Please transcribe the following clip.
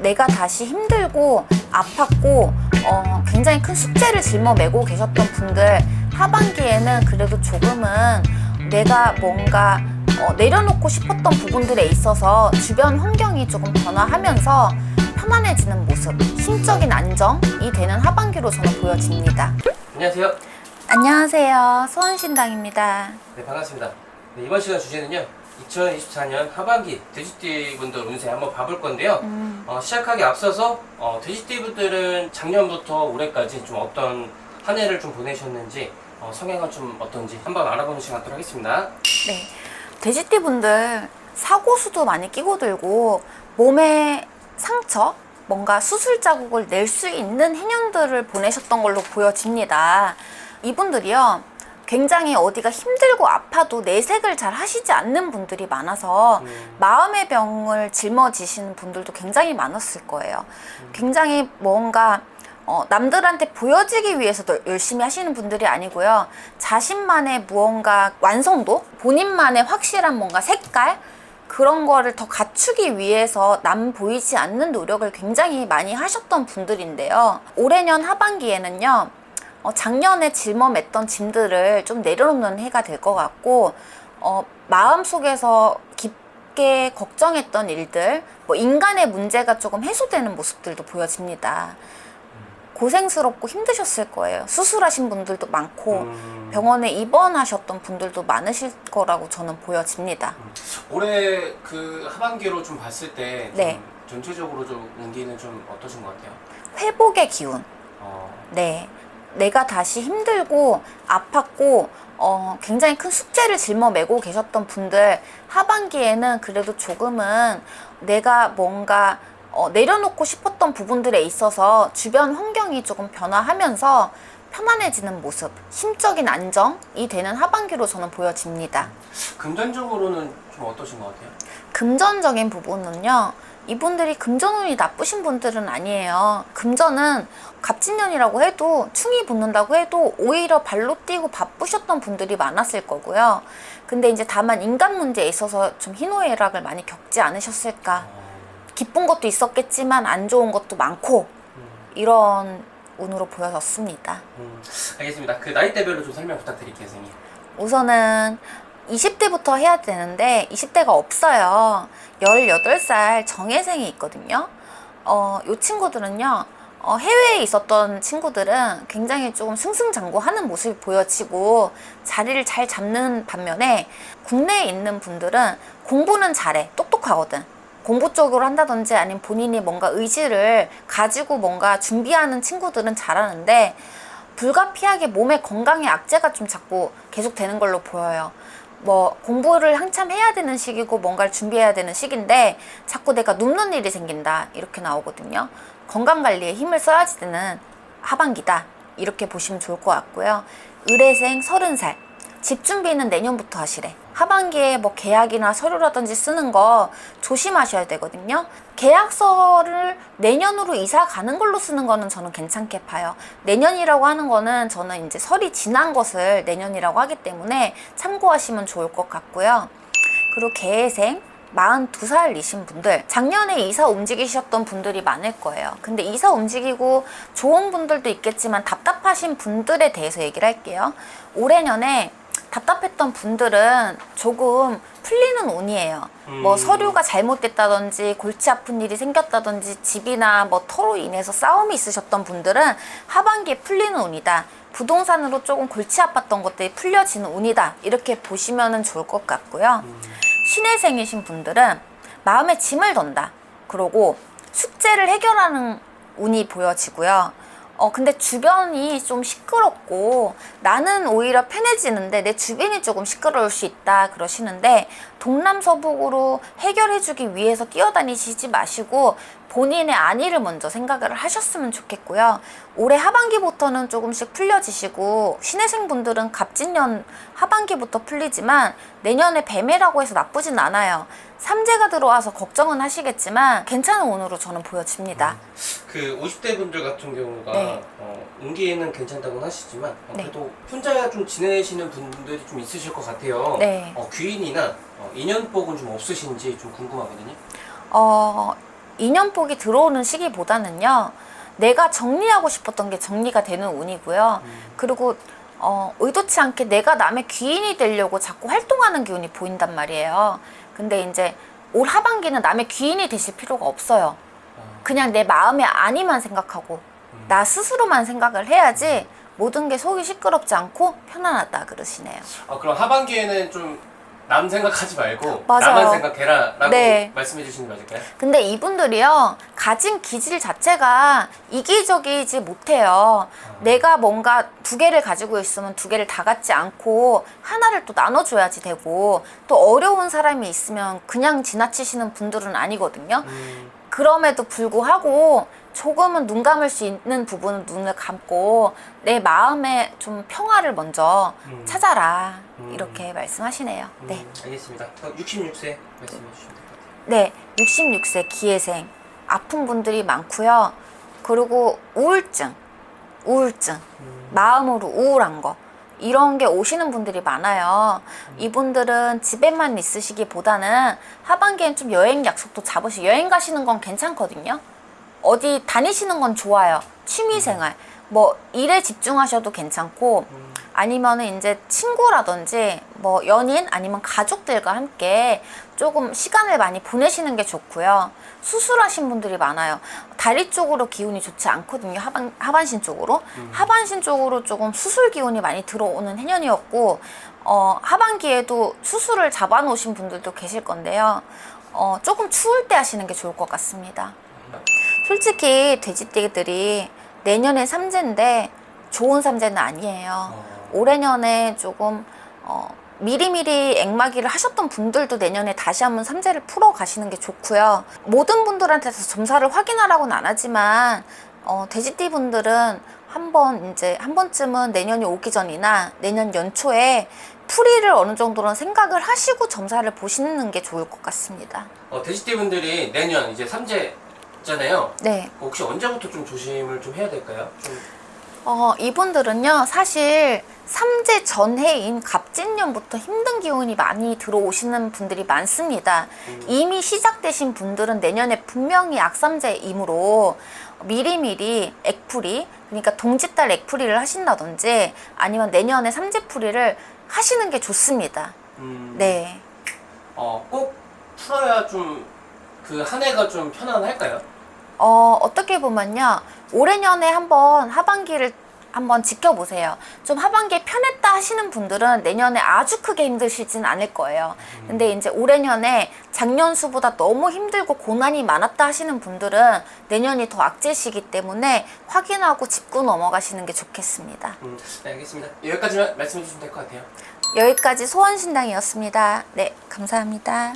내가 다시 힘들고 아팠고 굉장히 큰 숙제를 짊어매고 계셨던 분들, 하반기에는 그래도 조금은 내가 뭔가 내려놓고 싶었던 부분들에 있어서 주변 환경이 조금 변화하면서 편안해지는 모습, 심적인 안정이 되는 하반기로 저는 보여집니다. 안녕하세요. 안녕하세요. 소원신당입니다. 네, 반갑습니다. 네, 이번 시간 주제는요, 2024년 하반기 돼지띠분들 운세 한번 봐볼 건데요. 시작하기 앞서서 돼지띠분들은 작년부터 올해까지 좀 어떤 한 해를 좀 보내셨는지, 성향은 좀 어떤지 한번 알아보는 시간 갖도록 하겠습니다. 네, 돼지띠 분들 사고수도 많이 끼고 들고 몸에 상처, 뭔가 수술 자국을 낼 수 있는 해년들을 보내셨던 걸로 보여집니다. 이분들이요, 굉장히 어디가 힘들고 아파도 내색을 잘 하시지 않는 분들이 많아서 마음의 병을 짊어지시는 분들도 굉장히 많았을 거예요. 굉장히 뭔가 남들한테 보여지기 위해서 열심히 하시는 분들이 아니고요. 자신만의 무언가 완성도, 본인만의 확실한 뭔가 색깔, 그런 거를 더 갖추기 위해서 남 보이지 않는 노력을 굉장히 많이 하셨던 분들인데요. 올해년 하반기에는요, 작년에 짊어맸던 짐들을 좀 내려놓는 해가 될 것 같고, 마음속에서 깊게 걱정했던 일들, 인간의 문제가 조금 해소되는 모습들도 보여집니다. 고생스럽고 힘드셨을 거예요. 수술하신 분들도 많고 병원에 입원하셨던 분들도 많으실 거라고 저는 보여집니다. 올해 그 하반기로 좀 봤을 때 네. 전체적으로 좀 운기는 좀 어떠신 것 같아요? 회복의 기운. 네. 내가 다시 힘들고 아팠고 굉장히 큰 숙제를 짊어매고 계셨던 분들, 하반기에는 그래도 조금은 내가 뭔가 내려놓고 싶었던 부분들에 있어서 주변 환경이 조금 변화하면서 편안해지는 모습, 심적인 안정이 되는 하반기로 저는 보여집니다. 금전적으로는 좀 어떠신 것 같아요? 금전적인 부분은요, 이분들이 금전운이 나쁘신 분들은 아니에요. 금전은 갑진년이라고 해도, 충이 붙는다고 해도 오히려 발로 뛰고 바쁘셨던 분들이 많았을 거고요. 근데 이제 다만 인간 문제에 있어서 좀 희노애락을 많이 겪지 않으셨을까. 기쁜 것도 있었겠지만 안 좋은 것도 많고, 이런 운으로 보여졌습니다. 알겠습니다. 그 나이대별로 좀 설명 부탁드릴게요, 선생님. 우선은 20대부터 해야 되는데 20대가 없어요. 18살 정예생이 있거든요. 이 친구들은요, 해외에 있었던 친구들은 굉장히 조금 승승장구하는 모습이 보여지고 자리를 잘 잡는 반면에, 국내에 있는 분들은 공부는 잘해, 똑똑하거든. 공부 쪽으로 한다든지 아니면 본인이 뭔가 의지를 가지고 뭔가 준비하는 친구들은 잘하는데, 불가피하게 몸의 건강에 악재가 좀 자꾸 계속 되는 걸로 보여요. 공부를 한참 해야 되는 시기고 뭔가를 준비해야 되는 시기인데 자꾸 내가 눕는 일이 생긴다, 이렇게 나오거든요. 건강관리에 힘을 써야지 되는 하반기다, 이렇게 보시면 좋을 것 같고요. 의뢰생 30살, 집 준비는 내년부터 하시래. 하반기에 계약이나 서류라든지 쓰는 거 조심하셔야 되거든요. 계약서를 내년으로 이사 가는 걸로 쓰는 거는 저는 괜찮게 봐요. 내년이라고 하는 거는 저는 이제 설이 지난 것을 내년이라고 하기 때문에 참고하시면 좋을 것 같고요. 그리고 계회생 42살이신 분들, 작년에 이사 움직이셨던 분들이 많을 거예요. 근데 이사 움직이고 좋은 분들도 있겠지만 답답하신 분들에 대해서 얘기를 할게요. 올해년에 답답했던 분들은 조금 풀리는 운이에요. 서류가 잘못됐다든지 골치 아픈 일이 생겼다든지 집이나 터로 인해서 싸움이 있으셨던 분들은 하반기에 풀리는 운이다. 부동산으로 조금 골치 아팠던 것들이 풀려지는 운이다, 이렇게 보시면 좋을 것 같고요. 신해생이신 분들은 마음에 짐을 던다. 그리고 숙제를 해결하는 운이 보여지고요. 근데 주변이 좀 시끄럽고 나는 오히려 편해지는데 내 주변이 조금 시끄러울 수 있다, 그러시는데 동남서북으로 해결해주기 위해서 뛰어다니시지 마시고 본인의 안위를 먼저 생각을 하셨으면 좋겠고요. 올해 하반기부터는 조금씩 풀려지시고, 신해생분들은 갑진년 하반기부터 풀리지만 내년에 뱀해라고 해서 나쁘진 않아요. 삼재가 들어와서 걱정은 하시겠지만 괜찮은 운으로 저는 보여집니다. 그 50대 분들 같은 경우가 네. 운기에는 괜찮다고는 하시지만 네. 그래도 혼자 좀 지내시는 분들이 좀 있으실 것 같아요. 네. 귀인이나 인연복은 좀 없으신지 좀 궁금하거든요. 인연복이 들어오는 시기보다는요, 내가 정리하고 싶었던 게 정리가 되는 운이고요. 그리고 의도치 않게 내가 남의 귀인이 되려고 자꾸 활동하는 기운이 보인단 말이에요. 근데 이제 올 하반기는 남의 귀인이 되실 필요가 없어요. 그냥 내 마음의 안위만 생각하고 나 스스로만 생각을 해야지 모든 게 속이 시끄럽지 않고 편안하다 그러시네요. 그럼 하반기에는 좀 남 생각하지 말고 맞아요. 나만 생각해라 라고 네. 말씀해 주시는 게 맞을까요? 근데 이분들이요, 가진 기질 자체가 이기적이지 못해요. 내가 뭔가 두 개를 가지고 있으면 두 개를 다 갖지 않고 하나를 또 나눠줘야지 되고, 또 어려운 사람이 있으면 그냥 지나치시는 분들은 아니거든요. 그럼에도 불구하고 조금은 눈 감을 수 있는 부분은 눈을 감고 내 마음의 좀 평화를 먼저 찾아라, 이렇게 말씀하시네요. 네. 알겠습니다. 66세 말씀해 주시면 될 것 같아요. 네, 66세 기회생 아픈 분들이 많고요. 그리고 우울증, 마음으로 우울한 거, 이런 게 오시는 분들이 많아요. 이분들은 집에만 있으시기보다는 하반기엔 좀 여행 약속도 잡으시고, 여행 가시는 건 괜찮거든요. 어디 다니시는 건 좋아요. 취미생활, 뭐 일에 집중하셔도 괜찮고, 아니면은 이제 친구라든지 뭐 연인 아니면 가족들과 함께 조금 시간을 많이 보내시는 게 좋고요. 수술하신 분들이 많아요. 다리 쪽으로 기운이 좋지 않거든요. 하반신 쪽으로. 하반신 쪽으로 조금 수술 기운이 많이 들어오는 해년이었고, 하반기에도 수술을 잡아놓으신 분들도 계실 건데요. 조금 추울 때 하시는 게 좋을 것 같습니다. 솔직히 돼지띠들이 내년에 삼재인데 좋은 삼재는 아니에요. 올해년에 조금 미리미리 액마기를 하셨던 분들도 내년에 다시 한번 삼재를 풀어 가시는 게 좋고요. 모든 분들한테서 점사를 확인하라고는 안 하지만 돼지띠 분들은 한 번쯤은 내년이 오기 전이나 내년 연초에 풀이를 어느 정도는 생각을 하시고 점사를 보시는 게 좋을 것 같습니다. 돼지띠 분들이 내년 이제 삼재잖아요. 네. 혹시 언제부터 좀 조심을 좀 해야 될까요? 이분들은요, 사실 삼재 전해인 갑진년부터 힘든 기운이 많이 들어오시는 분들이 많습니다. 이미 시작되신 분들은 내년에 분명히 악삼재이므로 미리미리 액풀이, 그러니까 동짓달 액풀이를 하신다든지 아니면 내년에 삼재풀이를 하시는 게 좋습니다. 네. 꼭 풀어야 좀 그 한 해가 좀 편안할까요? 어떻게 보면요, 올해년에 한번 하반기를 한번 지켜보세요. 좀 하반기에 편했다 하시는 분들은 내년에 아주 크게 힘드시진 않을 거예요. 근데 이제 올해년에 작년수보다 너무 힘들고 고난이 많았다 하시는 분들은 내년이 더 악재시기 때문에 확인하고 짚고 넘어가시는 게 좋겠습니다. 네, 알겠습니다. 여기까지만 말씀해 주시면 될 것 같아요. 여기까지 소원신당이었습니다. 네, 감사합니다.